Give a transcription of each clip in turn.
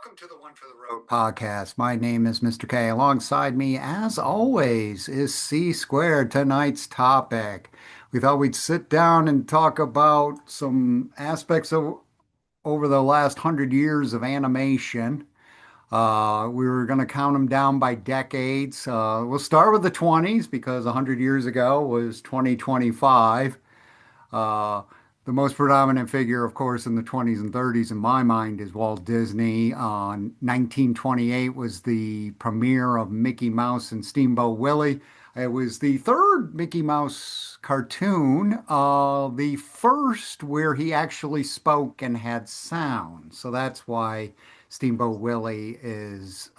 Welcome to the One for the Road podcast. My name is Mr. K. Alongside me, as always, is C Squared, tonight's topic. We thought we'd sit down and talk about some aspects of over the last 100 years of animation. We were going to count them down by decades. We'll start with the 20s because 100 years ago was 2025. Uh, the most predominant figure, of course, in the 20s and 30s in my mind is Walt Disney. 1928 was the premiere of Mickey Mouse and Steamboat Willie. It was the third Mickey Mouse cartoon, the first where he actually spoke and had sound. So that's why Steamboat Willie is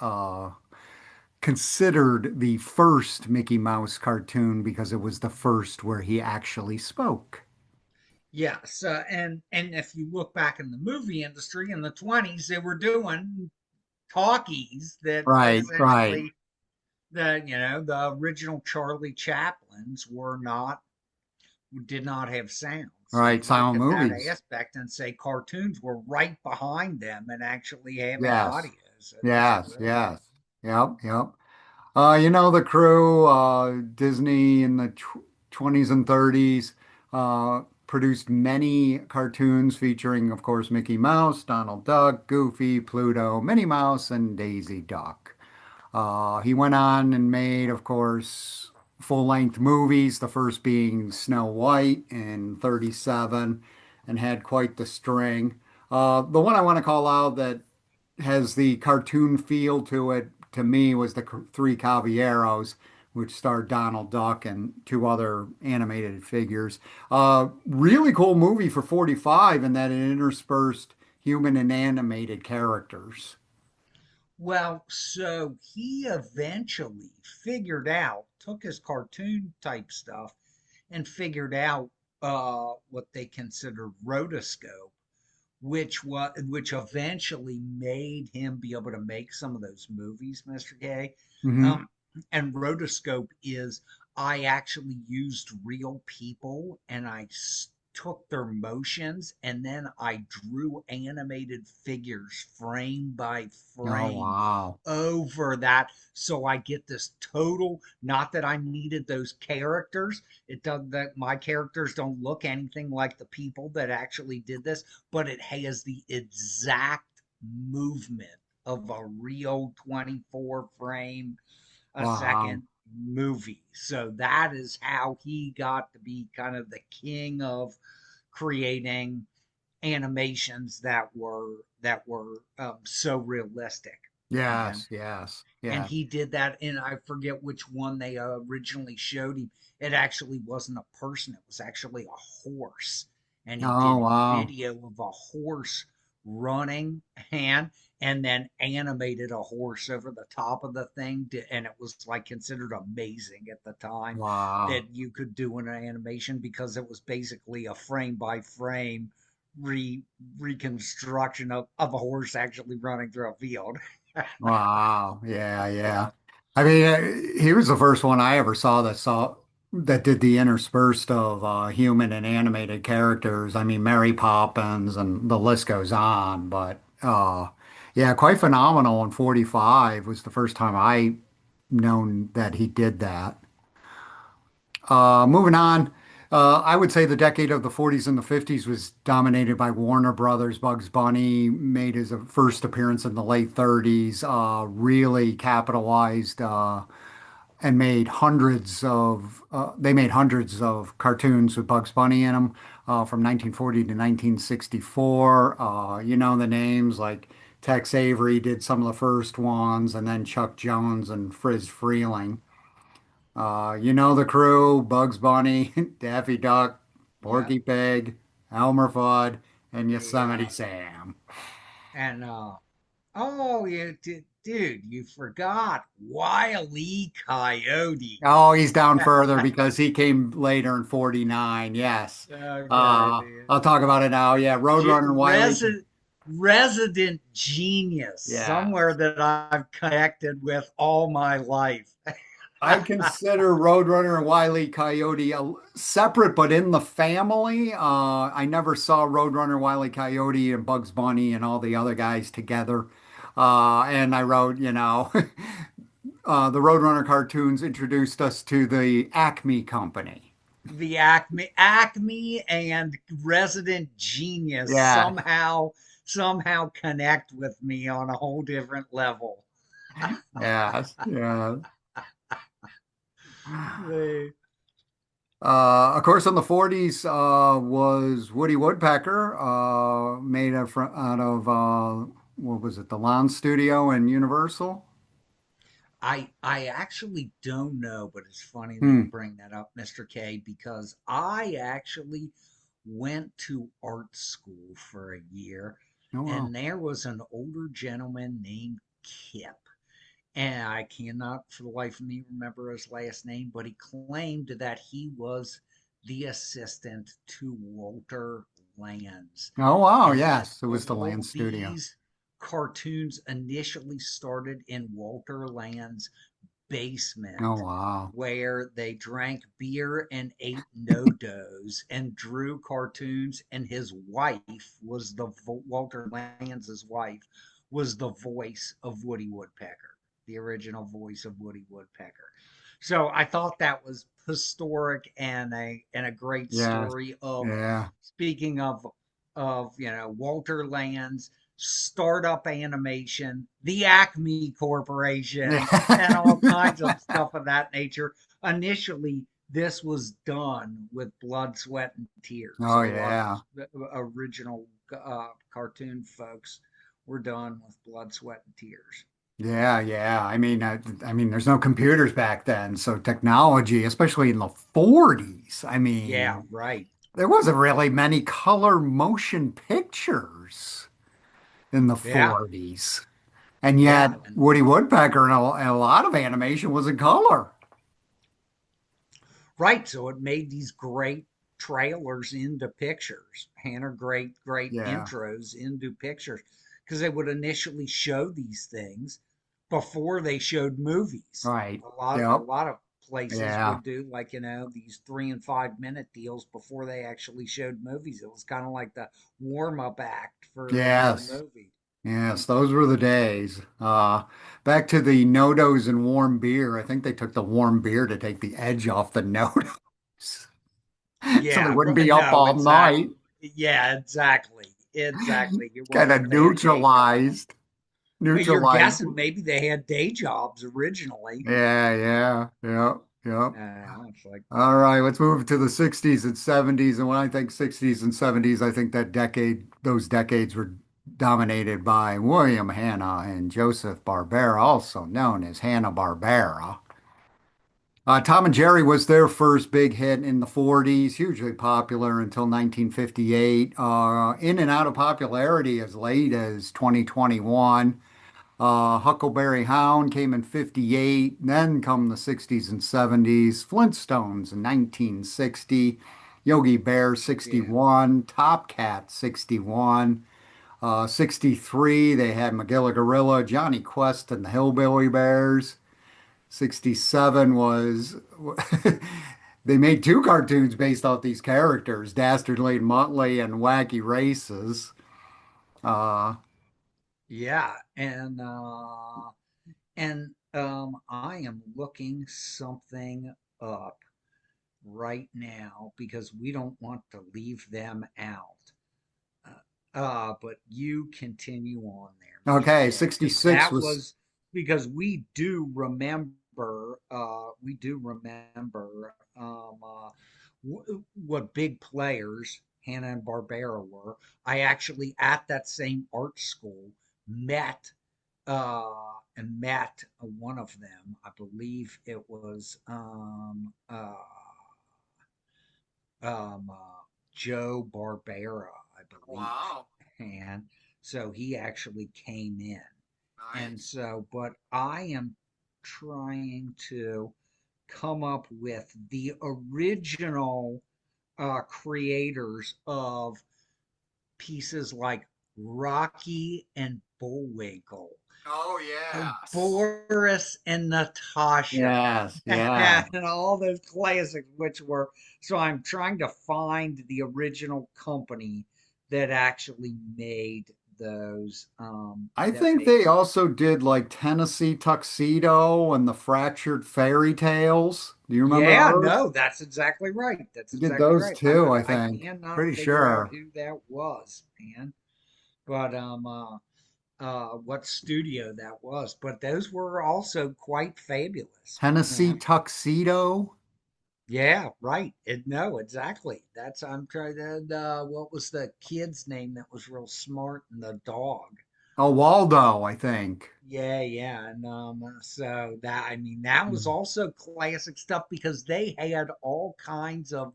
considered the first Mickey Mouse cartoon because it was the first where he actually spoke. Yes, and if you look back in the movie industry in the 20s, they were doing talkies that Right, right, essentially the original Charlie Chaplins were not did not have sound. So right. you look Silent at that movies. aspect and say cartoons were right behind them and actually having Yes, audio. So that's yes, really yes. Yep, yep. The crew, Disney in the 20s and 30s, produced many cartoons featuring, of course, Mickey Mouse, Donald Duck, Goofy, Pluto, Minnie Mouse, and Daisy Duck. He went on and made, of course, full-length movies, the first being Snow White in 37, and had quite the string. The one I want to call out that has the cartoon feel to it, to me, was the Three Caballeros, which starred Donald Duck and two other animated figures. Really cool movie for 45 in that it interspersed human and animated characters. so he eventually figured out, took his cartoon type stuff and figured out what they considered rotoscope, which eventually made him be able to make some of those movies, Mr. K. Hmm. Um, and rotoscope is I actually used real people and took their motions and then I drew animated figures frame by Oh, frame wow. over that, so I get this total, not that I needed those characters. It does that my characters don't look anything like the people that actually did this, but it has the exact movement of a real 24 frame a Wow. second movie. So that is how he got to be kind of the king of creating animations that were so realistic. And Yes, yes, and yes. he did that in, I forget which one they originally showed him. It actually wasn't a person, it was actually a horse, and he Oh, did wow. video of a horse running and then animated a horse over the top of the thing and it was like considered amazing at the time that Wow. you could do an animation because it was basically a frame by frame re reconstruction of a horse actually running through a field. Wow. Yeah, yeah. Yeah. I mean, he was the first one I ever saw that did the interspersed of human and animated characters. I mean, Mary Poppins and the list goes on, but yeah, quite phenomenal. And 45 was the first time I known that he did that. Moving on, I would say the decade of the 40s and the 50s was dominated by Warner Brothers. Bugs Bunny made his first appearance in the late 30s, really capitalized and made they made hundreds of cartoons with Bugs Bunny in them from 1940 to 1964. The names like Tex Avery did some of the first ones, and then Chuck Jones and Friz Freeling. The crew, Bugs Bunny, Daffy Duck, Yeah. Porky Pig, Elmer Fudd, and Yosemite Yeah. Sam. And oh, dude, you forgot Wile E. Coyote. Oh, he's down further because he came later in 49. Yes. Okay, man. I'll talk about it now. Yeah, Roadrunner and Wiley. Resident genius, somewhere Yes. that I've connected with all my life. I consider Roadrunner and Wile E. Coyote separate but in the family. I never saw Roadrunner, Wile E. Coyote, and Bugs Bunny and all the other guys together. And I wrote, the Roadrunner cartoons introduced us to the Acme Company. The Acme and Resident Genius Yeah, somehow connect with me on a whole different level. yes, yeah. They, Of course, in the 40s was Woody Woodpecker, made out of what was it, the Lawn Studio and Universal? I actually don't know, but it's funny that you Hmm. bring that up, Mr. K, because I actually went to art school for a year, Oh, wow. and there was an older gentleman named Kip. And I cannot for the life of me remember his last name, but he claimed that he was the assistant to Walter Lanz, Oh, wow. and that Yes, it was the Land all Studio. these cartoons initially started in Walter Land's Oh, basement wow. where they drank beer and ate no-dos and drew cartoons, and his wife was Walter Lanz's wife was the voice of Woody Woodpecker, the original voice of Woody Woodpecker. So I thought that was historic and a great Yes. story of, Yeah. speaking of Walter Land's startup animation, the Acme Corporation, and all kinds of stuff of that nature. Initially, this was done with blood, sweat, and tears. Oh, A lot of yeah. the original cartoon folks were done with blood, sweat, and tears. Yeah, yeah. I mean, there's no computers back then, so technology, especially in the 40s, I Yeah, mean, right. there wasn't really many color motion pictures in the Yeah, 40s. And yet, yeah. And Woody Woodpecker and a lot of animation was in color. right. So it made these great trailers into pictures, Hannah, great Yeah, intros into pictures, because they would initially show these things before they showed movies. right. A Yep. lot of places Yeah. would do, like, these 3 and 5 minute deals before they actually showed movies. It was kind of like the warm up act for the real Yes. movie. Yes, those were the days. Back to the no-dos and warm beer. I think they took the warm beer to take the edge off the no-dos. So they Yeah, wouldn't be up no, all night. yeah, exactly. You Kind weren't of paying attention. neutralized. You're Neutralized. guessing maybe they had day jobs originally. Yeah, yeah, yeah, yeah. It's like, All right, let's move to the 60s and 70s. And when I think 60s and 70s, I think those decades were dominated by William Hanna and Joseph Barbera, also known as Hanna-Barbera. Tom and Jerry was their first big hit in the 40s, hugely popular until 1958, in and out of popularity as late as 2021. Huckleberry Hound came in 58, then come the 60s and 70s, Flintstones in 1960, Yogi Bear yeah, 61, Top Cat 61, 63, they had Magilla Gorilla, Johnny Quest and the Hillbilly Bears. 67 was they made two cartoons based off these characters, Dastardly and Muttley and Wacky Races. Uh, yeah, and I am looking something up right now because we don't want to leave them out. But you continue on there, Mr. okay, K, because 66 was, we do remember what big players Hanna and Barbera were. I actually at that same art school met met one of them. I believe it was um, uh, Joe Barbera, I believe. wow, And so he actually came in. And nice. so, but I am trying to come up with the original creators of pieces like Rocky and Bullwinkle, Oh, yes. Boris and Natasha, Yes, yeah. and all those classics, which were. So I'm trying to find the original company that actually made those I that think made. they also did like Tennessee Tuxedo and the Fractured Fairy Tales. Do you remember Yeah, those? no, that's exactly right. That's They did exactly those right. I too, I I think. cannot Pretty figure out sure. who that was, man. But what studio that was. But those were also quite fabulous. Tennessee Yeah. Tuxedo. Yeah, right. No, exactly. That's I'm trying to what was the kid's name that was real smart and the dog? Oh, Waldo, I think. Yeah, yeah. And so that I mean that was also classic stuff because they had all kinds of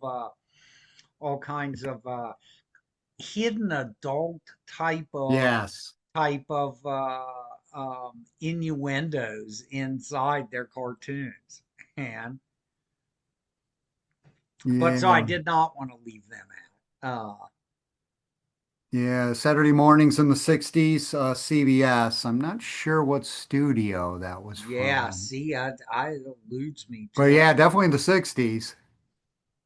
hidden adult Yes. type of innuendos inside their cartoons. And but so I Yeah. did not want to leave them out. Yeah. Saturday mornings in the 60s, CBS. I'm not sure what studio that was Yeah, from. see, I it eludes me But too. yeah, definitely the 60s.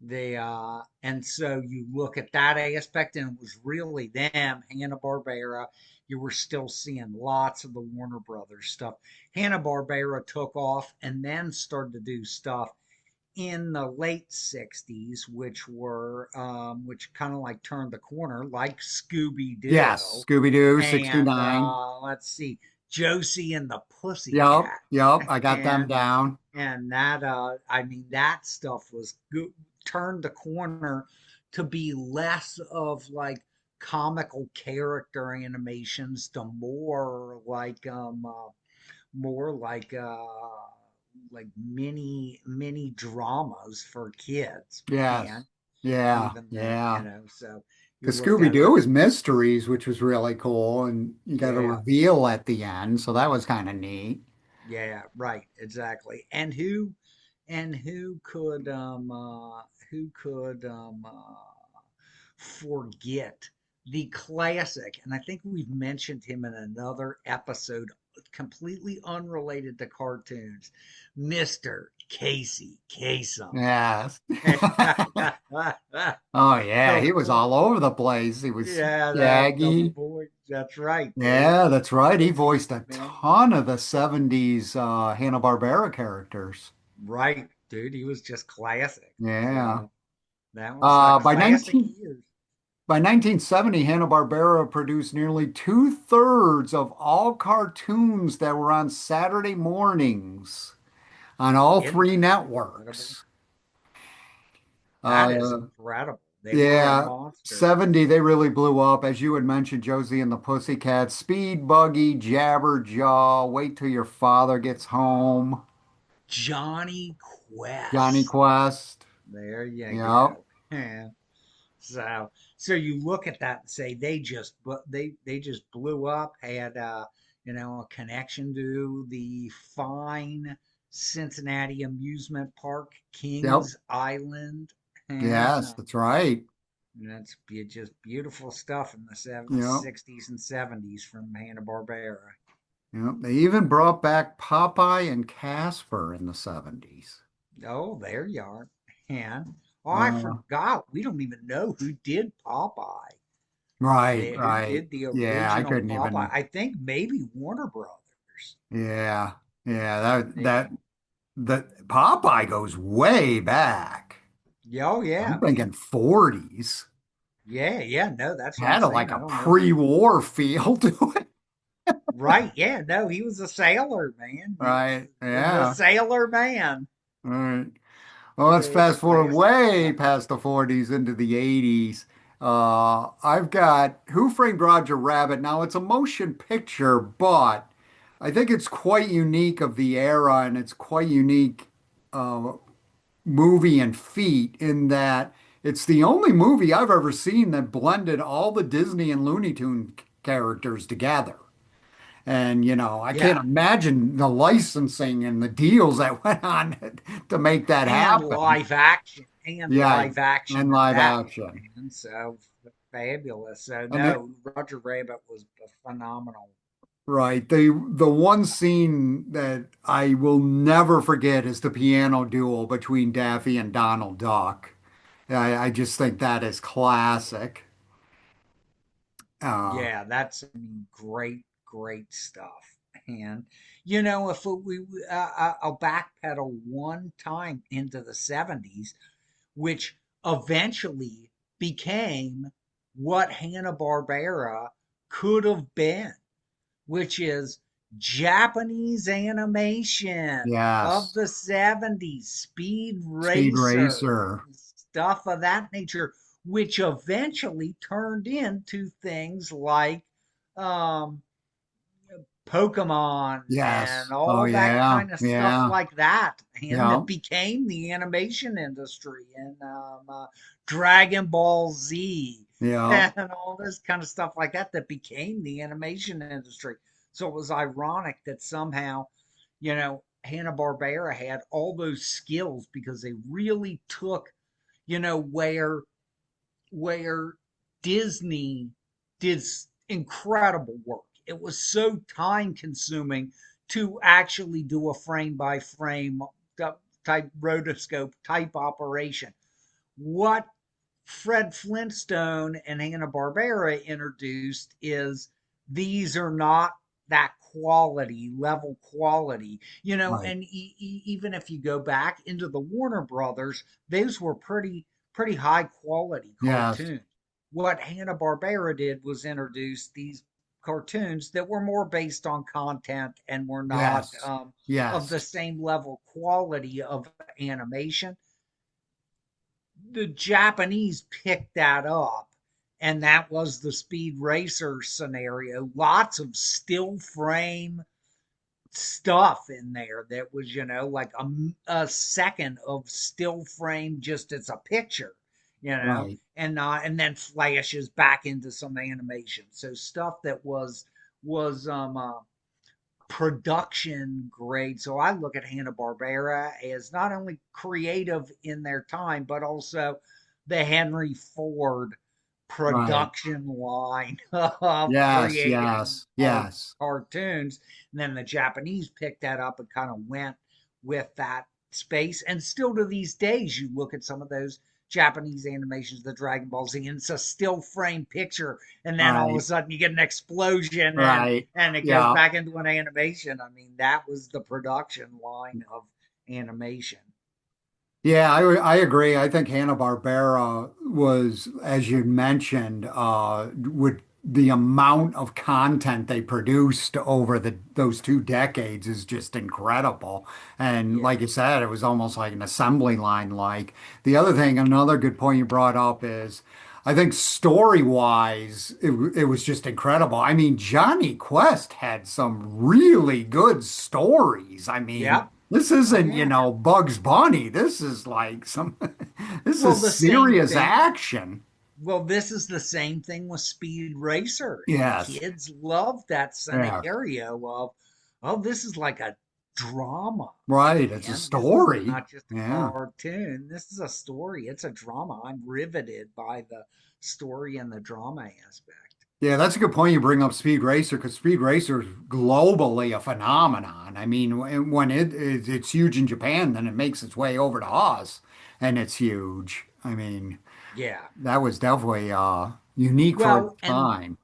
They and so you look at that aspect, and it was really them, Hanna-Barbera. You were still seeing lots of the Warner Brothers stuff. Hanna-Barbera took off and then started to do stuff in the late 60s, which kind of like turned the corner, like Yes. Scooby-Doo. Scooby-Doo, And 69. let's see, Josie and the Yep. Pussycat. Yep. I got them And down. that I mean that stuff was good, turned the corner to be less of like comical character animations to more like mini dramas for kids. Yes. And Yeah. even then, Yeah. so you Because look at it. Scooby-Doo is mysteries, which was really cool. And you got a Yeah, reveal at the end. So that was kind of neat. yeah, right, exactly. And who could forget the classic? And I think we've mentioned him in another episode, completely unrelated to cartoons, Mr. Casey Kasem. Yes. The Oh yeah, he was vo- all over the place. He was yeah, the Shaggy. voice. That's right, dude. Yeah, that's right. He It's voiced a man, ton of the 70s Hanna-Barbera characters. right, dude. He was just classic. Yeah. So that was By classic years. by 1970, Hanna-Barbera produced nearly two-thirds of all cartoons that were on Saturday mornings on all Isn't three that incredible? networks. That is Uh, incredible. They were a Yeah, monster. 70, they really blew up. As you had mentioned, Josie and the Pussycats, Speed Buggy, Jabberjaw, Wait Till Your Father Gets Home, Johnny Johnny Quest. Quest. There you Yep, go. Yeah. So you look at that and say they just blew up, had a connection to the fine Cincinnati amusement park, yep, Kings Island, and yes, that's right. just beautiful stuff in the Yep, 60s and 70s from Hanna-Barbera. yep. They even brought back Popeye and Casper in the 70s. Oh, there you are. And I Uh, forgot, we don't even know who did Popeye. right, They who right. did the Yeah, I original couldn't Popeye? even. I think maybe Warner Brothers. Yeah, yeah, They, that Popeye goes way back. yeah, oh I'm yeah, thinking 40s. yeah, yeah. No, that's what I'm Had a, saying. like I a don't know. pre-war feel to it. Right? Yeah, no, he was a sailor, man. He Right. was the Yeah. sailor man. All right. Well, let's Those fast forward classic way stuff. past the 40s into the 80s. I've got Who Framed Roger Rabbit. Now, it's a motion picture, but I think it's quite unique of the era and it's quite unique uh, movie and feat in that it's the only movie I've ever seen that blended all the Disney and Looney Tune characters together. And, I can't Yeah, imagine the licensing and the deals that went on to make that happen. and Yeah, live action and at live that, action. man. So fabulous. So And it, no, Roger Rabbit was phenomenal. right, the one scene that I will never forget is the piano duel between Daffy and Donald Duck. I just think that is classic. Uh, Yeah, that's I mean, great, great stuff. And if I'll backpedal one time into the '70s, which eventually became what Hanna-Barbera could have been, which is Japanese animation of yes. the '70s, Speed Speed Racer, Racer. stuff of that nature, which eventually turned into things like um, Pokemon and Yes. Oh all that yeah. kind of stuff Yeah. like that, and Yeah. that became the animation industry, and Dragon Ball Z Yeah. and all this kind of stuff like that that became the animation industry. So it was ironic that somehow, Hanna-Barbera had all those skills because they really took, where Disney did incredible work. It was so time consuming to actually do a frame by frame type rotoscope type operation. What Fred Flintstone and Hanna-Barbera introduced is these are not that quality, level quality, Right. and even if you go back into the Warner Brothers, those were pretty high quality Yes. cartoons. What Hanna-Barbera did was introduce these cartoons that were more based on content and were not Yes. of Yes. the same level quality of animation. The Japanese picked that up, and that was the Speed Racer scenario. Lots of still frame stuff in there that was, like a second of still frame just as a picture, Right. and then flashes back into some animation. So stuff that was production grade. So I look at Hanna-Barbera as not only creative in their time, but also the Henry Ford Right. production line of Yes. creating Yes. Yes. cartoons. And then the Japanese picked that up and kind of went with that space. And still to these days, you look at some of those Japanese animations, the Dragon Ball Z, and it's a still frame picture, and then all of a Right. sudden you get an explosion Right. and it goes Yeah. back into an animation. I mean, that was the production line of animation. Yeah, I agree. I think Hanna-Barbera was, as you mentioned, with the amount of content they produced over those 2 decades is just incredible. And Yeah. like you said, it was almost like an assembly line. Like the other thing, another good point you brought up is, I think story-wise, it was just incredible. I mean, Johnny Quest had some really good stories. I mean. Yep. This Oh isn't, yeah. Bugs Bunny. This is like this Well, is the same serious thing. action. Well, this is the same thing with Speed Racer, and Yes. kids love that Yeah. scenario of, oh, this is like a drama, Right. It's a man. This is story. not just a Yeah. cartoon. This is a story. It's a drama. I'm riveted by the story and the drama aspect. Yeah, that's a good point you bring up Speed Racer because Speed Racer is globally a phenomenon. I mean, when it's huge in Japan, then it makes its way over to us and it's huge. I mean, Yeah. that was definitely unique for its Well, and time.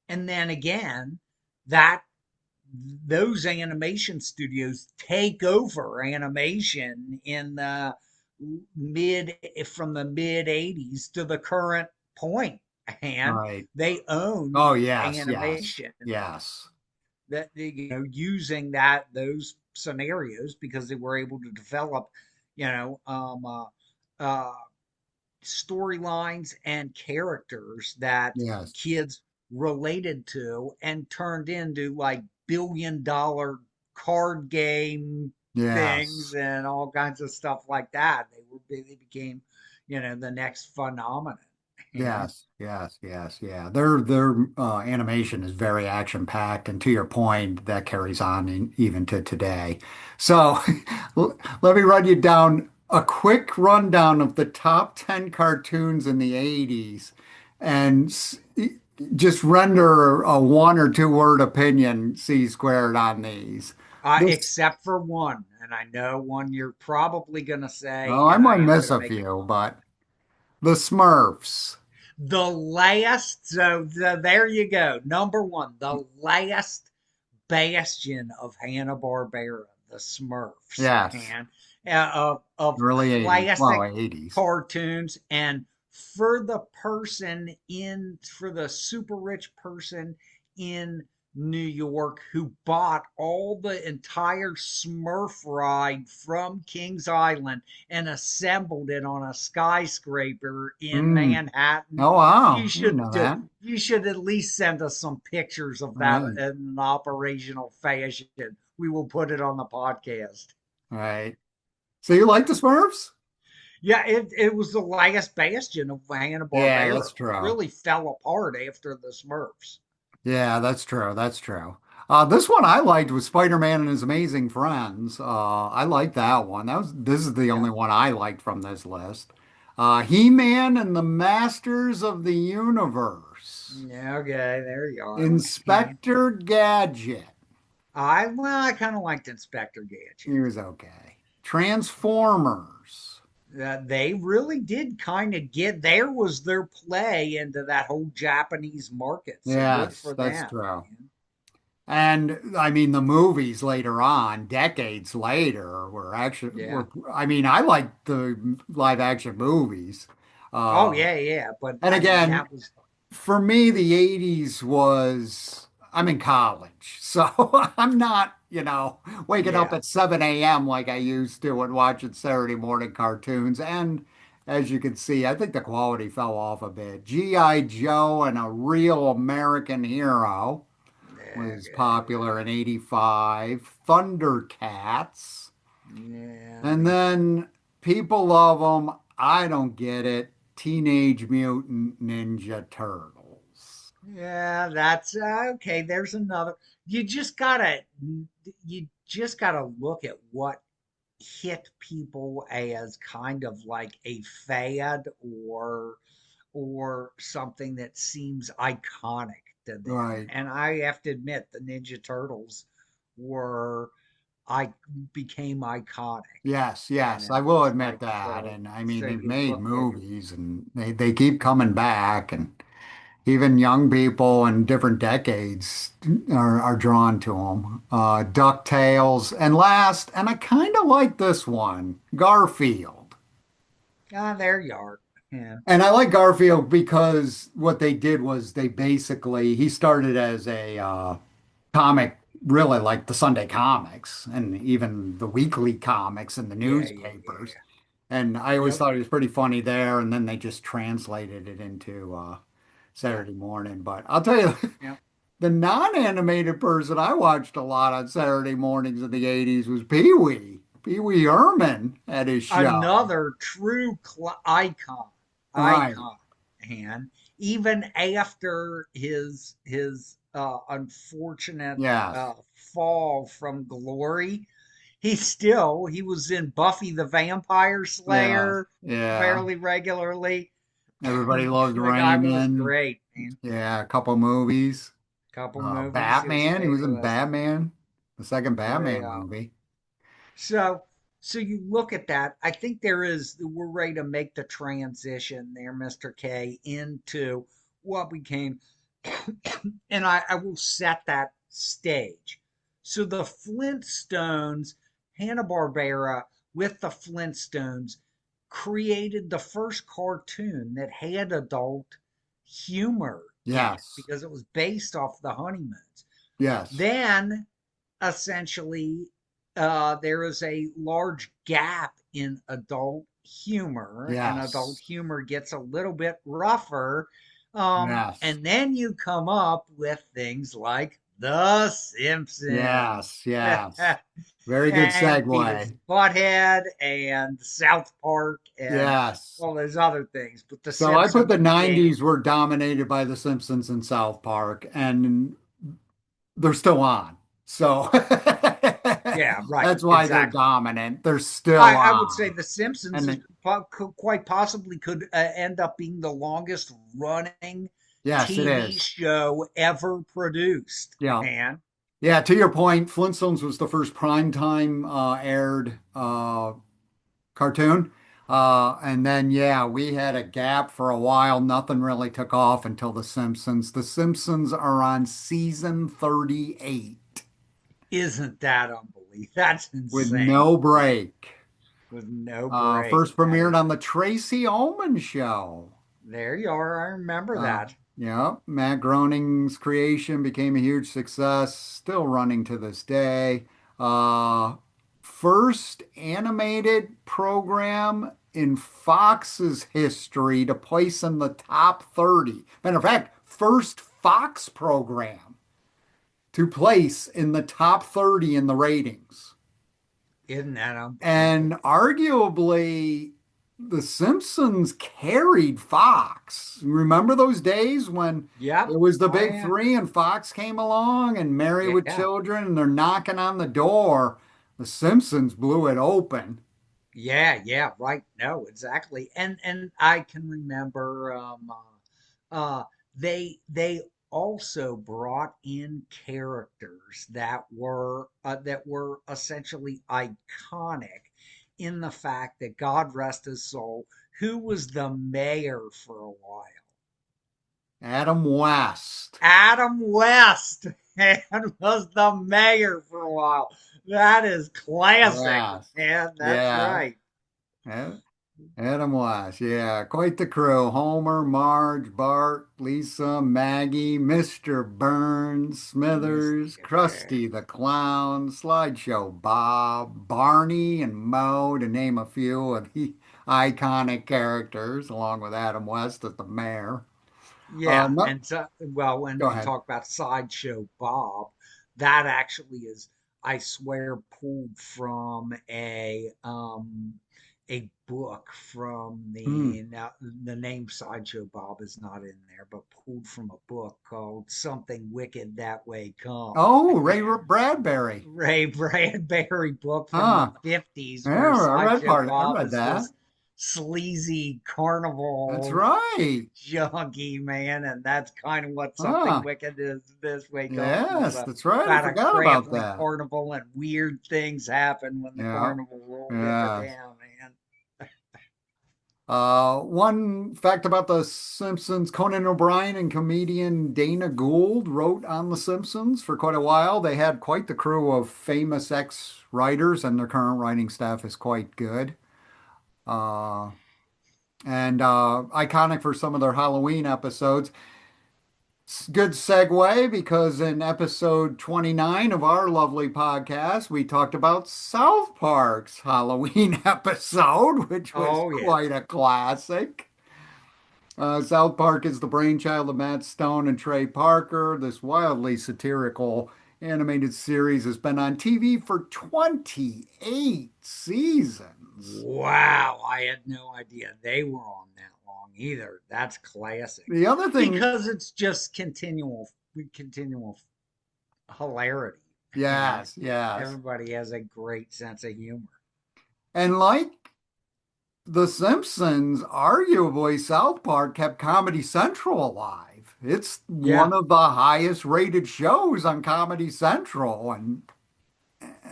and then again, that those animation studios take over animation in the mid from the mid '80s to the current point, and Right. they own Oh, yes, yes, animation yes. that using that those scenarios because they were able to develop you know um, uh, uh, storylines and characters that Yes. kids related to and turned into like $1 billion card game things Yes. and all kinds of stuff like that. They became, the next phenomenon. And Yes. Yes. Yes. Yeah. Their animation is very action packed, and to your point, that carries on even to today. So let me run you down a quick rundown of the top 10 cartoons in the 80s and just render a 1 or 2 word opinion C squared on these. This, except for one, and I know one you're probably going to say, oh, I and I might am miss going to a make it few, fun of. but the Smurfs. The last, there you go. Number one, the last bastion of Hanna-Barbera, the Smurfs, Yes, and of early 80s. Well, classic 80s. cartoons. And for the super rich person in New York who bought all the entire Smurf ride from Kings Island and assembled it on a skyscraper in Mm. Manhattan, Oh, you wow. I didn't should know that. you should at least send us some pictures of that Right. in an operational fashion. We will put it on the podcast. Right. So you like the Smurfs? Yeah, it was the last bastion of Yeah, Hanna-Barbera. that's It true. really fell apart after the Smurfs. Yeah, that's true. That's true. This one I liked was Spider-Man and His Amazing Friends. I liked that one. This is the Yeah. only one I liked from this list. He-Man and the Masters of the Universe. Yeah, okay, there you are. Yeah. Inspector Gadget. I kind of liked Inspector He Gadget. was okay. Transformers. They really did kind of get there was their play into that whole Japanese market. So good Yes, for that's them, true. man. And I mean, the movies later on, decades later, Yeah. I mean, I like the live action movies. Oh Uh, yeah, yeah. But and I mean again, that was for me, the 80s I'm in college. So I'm not, waking up yeah. at 7 a.m. like I used to and watching Saturday morning cartoons. And as you can see, I think the quality fell off a bit. G.I. Joe and A Real American Hero was Okay. popular in 85. Thundercats. Yeah. And then people love them. I don't get it. Teenage Mutant Ninja Turtles. Yeah, that's okay. There's another. You just gotta you just gotta look at what hit people as kind of like a fad or something that seems iconic to them. Right. And I have to admit, the Ninja Turtles were I became iconic. Yes, And yes, it I will was admit like that. And I mean, so they've you made look at movies and they keep coming back. And even young people in different decades are drawn to them. DuckTales. And last, and I kind of like this one, Garfield. there you are. Yeah. And I like Garfield because what they did was he started as a comic, really like the Sunday comics and even the weekly comics in the Yeah, yeah, newspapers. yeah. And I always Yep. thought it was pretty funny there. And then they just translated it into Yeah. Saturday morning. But I'll tell you, Yeah. the non-animated person I watched a lot on Saturday mornings in the 80s was Pee Wee. Pee Wee Herman at his show. Another true icon, Right. icon, and even after his unfortunate Yes. fall from glory, he was in Buffy the Vampire Yeah. Slayer Yeah. fairly regularly. Everybody loves The guy was Raymond. great, man. Yeah, a couple movies. Couple movies, his Batman. He was in A-list. Batman, the second Batman Yeah. movie. So, so you look at that. I think we're ready to make the transition there, Mr. K, into what became, and I will set that stage. So the Flintstones, Hanna-Barbera with the Flintstones created the first cartoon that had adult humor in it Yes. because it was based off the Honeymoons. Yes. Then essentially there is a large gap in adult humor, and adult Yes. humor gets a little bit rougher. Yes. And then you come up with things like The Simpsons. Yes. Yes. Very good And Beavis segue. Butthead and South Park and Yes. all those other things. But The So I put Simpsons the became, 90s were dominated by The Simpsons and South Park, and they're still on. So yeah, right, that's why they're exactly. dominant. They're still I would say on. The Simpsons And is quite possibly could end up being the longest running yes, it TV is. show ever produced. Yeah. And Yeah, to your point, Flintstones was the first primetime aired cartoon. And then, yeah, we had a gap for a while. Nothing really took off until The Simpsons. The Simpsons are on season 38 Isn't that unbelievable? That's with insane. no break. With no break. First That premiered is, on the Tracy Ullman Show. there you are. I remember that. Yeah, Matt Groening's creation became a huge success, still running to this day. Uh, First animated program in Fox's history to place in the top 30. Matter of fact, first Fox program to place in the top 30 in the ratings. Isn't that And unbelievable? arguably, The Simpsons carried Fox. Remember those days when Yep. it was the Oh, big yeah. three and Fox came along and Married with Yeah. Children and they're knocking on the door? The Simpsons blew it open. Yeah. Yeah. Right. No, exactly. And I can remember uh they also brought in characters that were essentially iconic in the fact that God rest his soul, who was the mayor for a while. Adam West. Adam West and was the mayor for a while. That is classic, Yes. man. That's Yeah. right. Yeah. Adam West, yeah, quite the crew. Homer, Marge, Bart, Lisa, Maggie, Mr. Burns, Smithers, Mr. Krusty the Burns. Clown, Slideshow Bob, Barney, and Moe, to name a few of the iconic characters, along with Adam West as the mayor. Yeah, No, and so, well, when go you ahead. talk about Sideshow Bob, that actually is, I swear, pulled from a book from Hmm. the now the name Sideshow Bob is not in there, but pulled from a book called Something Wicked That Way Come. Oh, Ray Bradbury. Ray Bradbury book from the Huh. 50s where Yeah, Sideshow I Bob read is that. this sleazy That's carnival right. junkie, man, and that's kind of what Something Huh. Wicked is this way comes. It's Yes, that's right. I about a forgot about traveling that. carnival and weird things happen when the Yeah. carnival rolls into Yes. town, man. One fact about The Simpsons, Conan O'Brien and comedian Dana Gould wrote on The Simpsons for quite a while. They had quite the crew of famous ex-writers, and their current writing staff is quite good. Uh, and iconic for some of their Halloween episodes. Good segue because in episode 29 of our lovely podcast, we talked about South Park's Halloween episode, which was Oh yeah. quite a classic. South Park is the brainchild of Matt Stone and Trey Parker. This wildly satirical animated series has been on TV for 28 seasons. Wow, I had no idea they were on that long either. That's classic. The other thing, Because it's just continual hilarity, and yes, yes. everybody has a great sense of humor. And like The Simpsons, arguably, South Park kept Comedy Central alive. It's one Yeah. of the highest rated shows on Comedy Central, and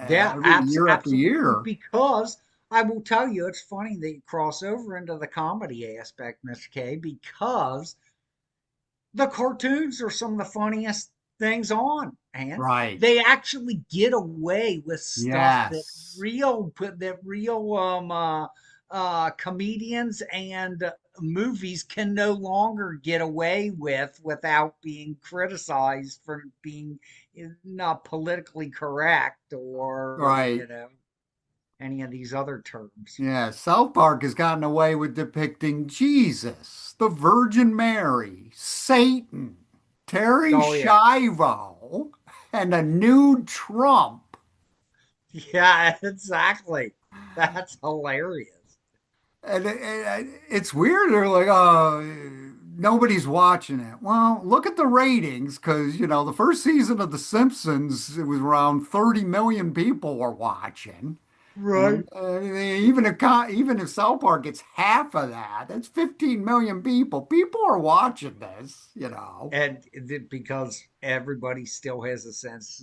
Yeah, every year after absolutely. year. Because I will tell you, it's funny that you cross over into the comedy aspect, Mr. K, because the cartoons are some of the funniest things on, and Right. they actually get away with stuff Yes. that real comedians and movies can no longer get away with without being criticized for being not politically correct or Right. any of these other terms. Yeah. South Park has gotten away with depicting Jesus, the Virgin Mary, Satan, Terry Oh yeah. Schiavo, and a nude Trump. Yeah, exactly. That's hilarious. And it's weird. They're like, oh, nobody's watching it. Well, look at the ratings because, the first season of The Simpsons, it was around 30 million people were watching. Right. Even if South Park gets half of that, that's 15 million people. People are watching this. And because everybody still has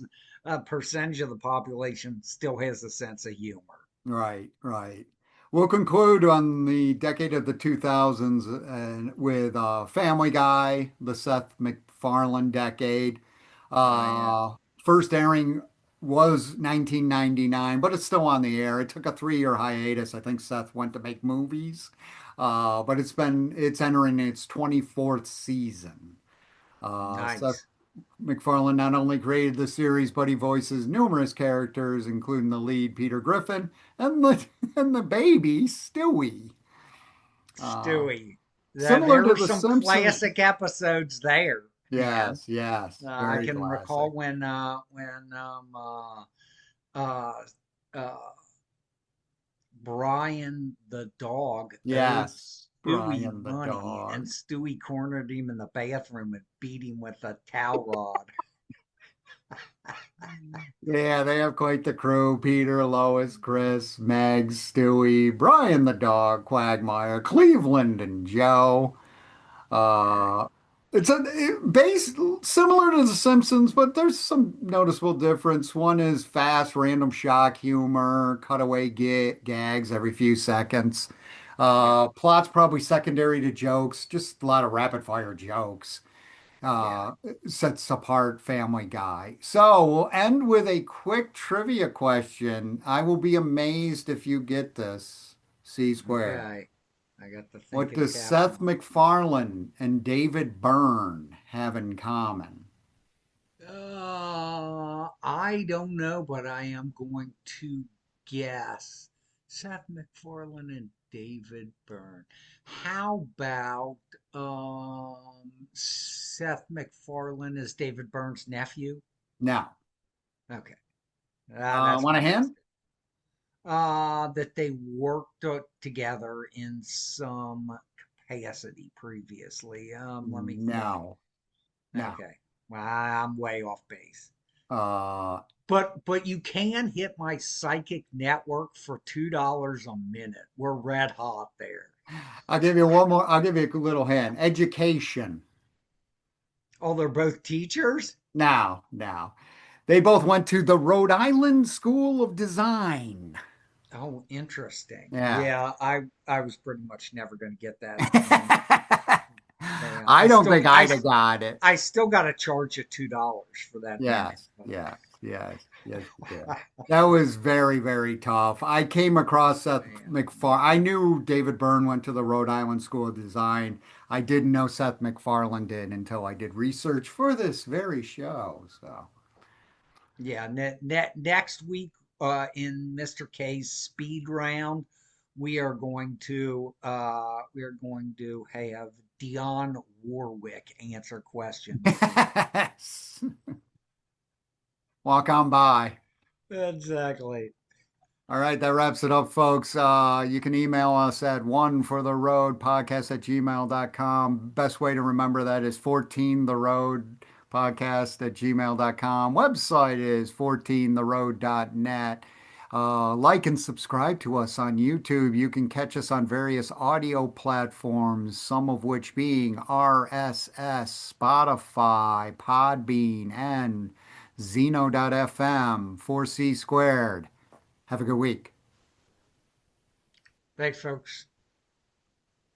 a percentage of the population still has a sense of humor. Right, right. We'll conclude on the decade of the 2000s with Family Guy, the Seth MacFarlane decade. Yeah, Uh, First airing was 1999, but it's still on the air. It took a 3-year hiatus. I think Seth went to make movies, but it's entering its 24th season. Seth nice. MacFarlane not only created the series, but he voices numerous characters, including the lead Peter Griffin and the and the baby Stewie. Uh, Stewie. Similar There to were The some Simpsons. classic episodes there, man. Yes, yes, I very can recall classic. when uh, uh, Brian the dog owed Yes, Stewie Brian the money, and dog. Stewie cornered him in the bathroom and beat him with a towel rod. Yeah, they have quite the crew. Peter, Lois, Chris, Megs, Stewie, Brian the dog, Quagmire, Cleveland, and Joe. Right. Uh, it's base similar to The Simpsons, but there's some noticeable difference. One is fast, random shock humor, cutaway gags every few seconds. Yeah. Plot's probably secondary to jokes, just a lot of rapid fire jokes. Yeah. Uh, Sets apart Family Guy. So we'll end with a quick trivia question. I will be amazed if you get this. C squared. Okay. I got the What thinking does cap Seth on. MacFarlane and David Byrne have in common? I don't know, but I am going to guess Seth MacFarlane and David Byrne. How about Seth MacFarlane is David Byrne's nephew? Now, Okay, that's want my a guess. hint? That they worked together in some capacity previously. Let me. No, no. Okay, well, I'm way off base. Uh, But you can hit my psychic network for $2 a minute. We're red hot there. I'll give you one more. I'll give you a little hint. Education. Oh, they're both teachers? Now, now. They both went to the Rhode Island School of Design. Oh, interesting. Yeah. Yeah, I was pretty much never going to get that. Yeah, I don't think I'd have got it. I still got to charge you $2 for that minute. Yes, yes, yes, yes, you did. That was very, very tough. I came across Seth Man, MacFarlane. I knew David Byrne went to the Rhode Island School of Design. I didn't know Seth MacFarlane did until I did research for this very show. So, yeah. Next week, in Mr. K's speed round, we are going to have Dionne Warwick answer questions for me. walk on by. Exactly. All right, that wraps it up, folks. You can email us at one for the road podcast at gmail.com. Best way to remember that is 14 the road podcast at gmail.com. Website is 14theroad.net. Like and subscribe to us on YouTube. You can catch us on various audio platforms, some of which being RSS, Spotify, Podbean, and Zeno.fm, 4C squared. Have a good week. Thanks, folks.